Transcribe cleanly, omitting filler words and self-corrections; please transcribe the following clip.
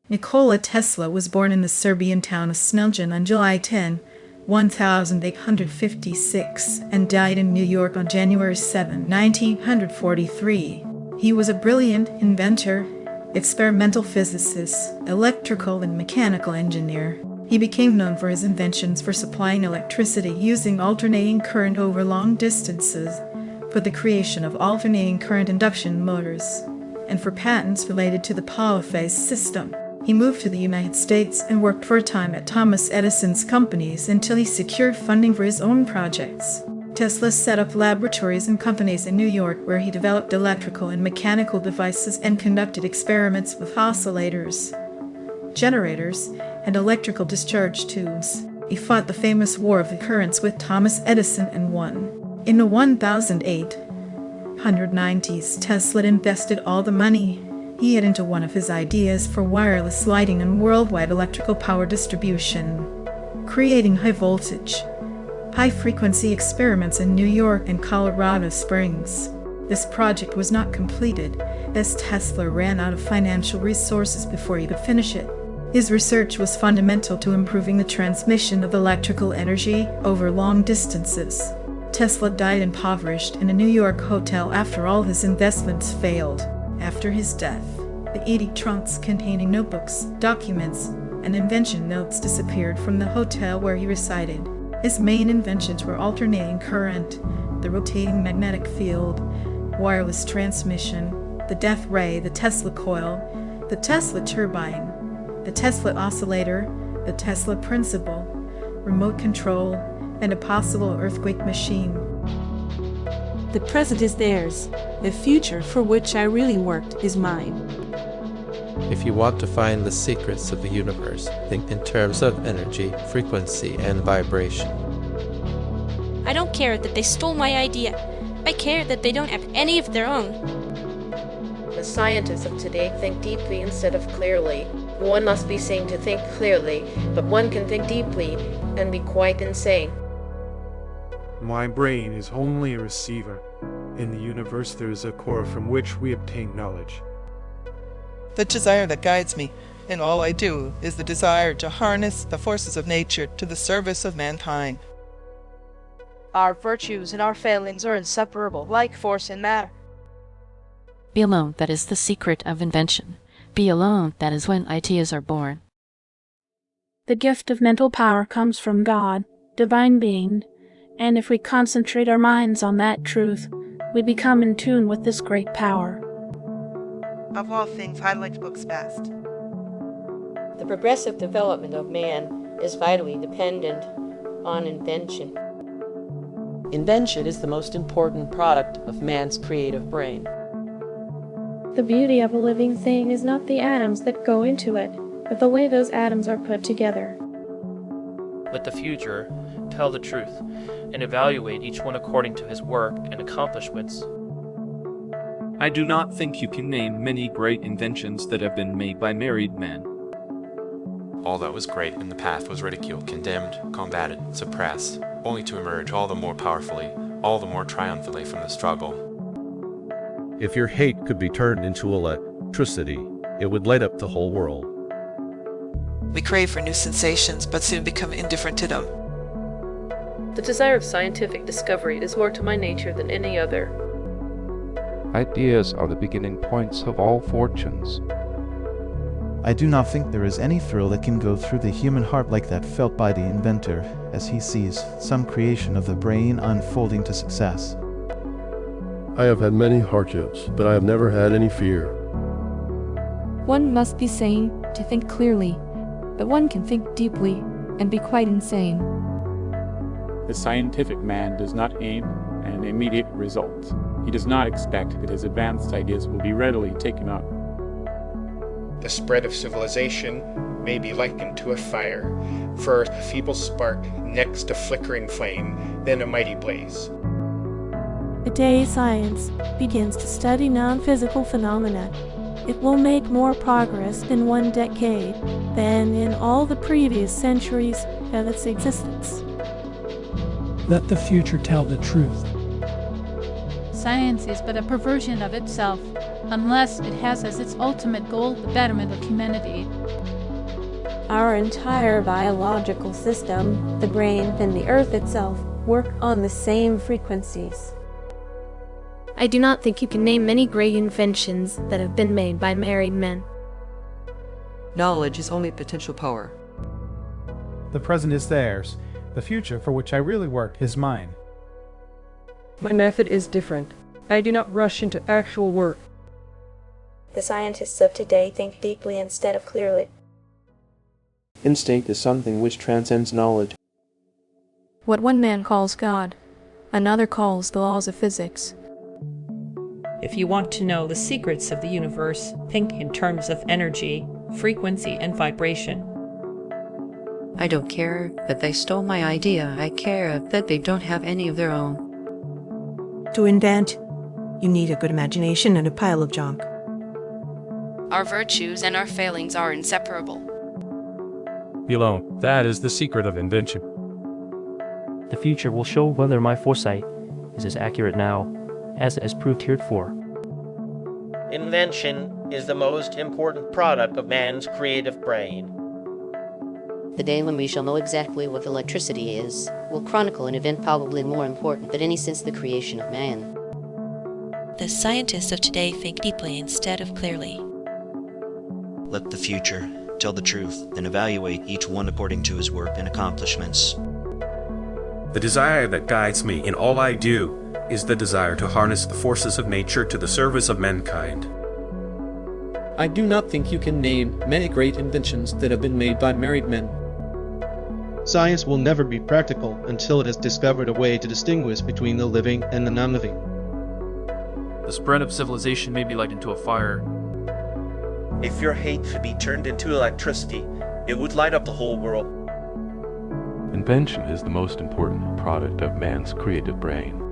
Nikola Tesla was born in the Serbian town of Sniljan on July 10, 1856, and died in New York on January 7, 1943. He was a brilliant inventor, experimental physicist, electrical and mechanical engineer. He became known for his inventions for supplying electricity using alternating current over long distances, for the creation of alternating current induction motors, and for patents related to the polyphase system. He moved to the United States and worked for a time at Thomas Edison's companies until he secured funding for his own projects. Tesla set up laboratories and companies in New York where he developed electrical and mechanical devices and conducted experiments with oscillators, generators, and electrical discharge tubes. He fought the famous War of the Currents with Thomas Edison and won. In the 1890s, Tesla invested all the money he had into one of his ideas for wireless lighting and worldwide electrical power distribution, creating high-voltage, high-frequency experiments in New York and Colorado Springs. This project was not completed, as Tesla ran out of financial resources before he could finish it. His research was fundamental to improving the transmission of electrical energy over long distances. Tesla died impoverished in a New York hotel after all his investments failed. After his death, the 80 trunks containing notebooks, documents, and invention notes disappeared from the hotel where he resided. His main inventions were alternating current, the rotating magnetic field, wireless transmission, the death ray, the Tesla coil, the Tesla turbine, the Tesla oscillator, the Tesla principle, remote control, and a possible earthquake machine. The present is theirs. The future for which I really worked is mine. If you want to find the secrets of the universe, think in terms of energy, frequency, and vibration. I don't care that they stole my idea. I care that they don't have any of their own. The scientists of today think deeply instead of clearly. One must be seen to think clearly, but one can think deeply and be quite insane. My brain is only a receiver. In the universe there is a core from which we obtain knowledge. The desire that guides me in all I do is the desire to harness the forces of nature to the service of mankind. Our virtues and our failings are inseparable, like force and matter. Be alone, that is the secret of invention. Be alone, that is when ideas are born. The gift of mental power comes from God, divine being, and if we concentrate our minds on that truth, we become in tune with this great power. Of all things, I liked books best. The progressive development of man is vitally dependent on invention. Invention is the most important product of man's creative brain. The beauty of a living thing is not the atoms that go into it, but the way those atoms are put together. Let the future tell the truth and evaluate each one according to his work and accomplishments. I do not think you can name many great inventions that have been made by married men. All that was great in the past was ridiculed, condemned, combated, suppressed, only to emerge all the more powerfully, all the more triumphantly from the struggle. If your hate could be turned into electricity, it would light up the whole world. We crave for new sensations, but soon become indifferent to them. The desire of scientific discovery is more to my nature than any other. Ideas are the beginning points of all fortunes. I do not think there is any thrill that can go through the human heart like that felt by the inventor as he sees some creation of the brain unfolding to success. I have had many hardships, but I have never had any fear. One must be sane to think clearly, but one can think deeply and be quite insane. The scientific man does not aim at an immediate result. He does not expect that his advanced ideas will be readily taken up. The spread of civilization may be likened to a fire. First, a feeble spark, next a flickering flame, then a mighty blaze. The day science begins to study non-physical phenomena, it will make more progress in one decade than in all the previous centuries of its existence. Let the future tell the truth. science is but a perversion of itself, unless it has as its ultimate goal the betterment of humanity. Our entire biological system, the brain and the earth itself, work on the same frequencies. I do not think you can name many great inventions that have been made by married men. Knowledge is only potential power. The present is theirs. The future for which I really work is mine. My method is different. I do not rush into actual work. The scientists of today think deeply instead of clearly. Instinct is something which transcends knowledge. What one man calls God, another calls the laws of physics. If you want to know the secrets of the universe, think in terms of energy, frequency, and vibration. I don't care that they stole my idea. I care that they don't have any of their own. To invent, you need a good imagination and a pile of junk. Our virtues and our failings are inseparable. Be alone. That is the secret of invention. The future will show whether my foresight is as accurate now as it has proved heretofore. Invention is the most important product of man's creative brain. The day when we shall know exactly what electricity is will chronicle an event probably more important than any since the creation of man. The scientists of today think deeply instead of clearly. Let the future tell the truth, and evaluate each one according to his work and accomplishments. The desire that guides me in all I do is the desire to harness the forces of nature to the service of mankind. I do not think you can name many great inventions that have been made by married men. Science will never be practical until it has discovered a way to distinguish between the living and the non-living. The spread of civilization may be likened to a fire. If your hate could be turned into electricity, it would light up the whole world. Invention is the most important product of man's creative brain.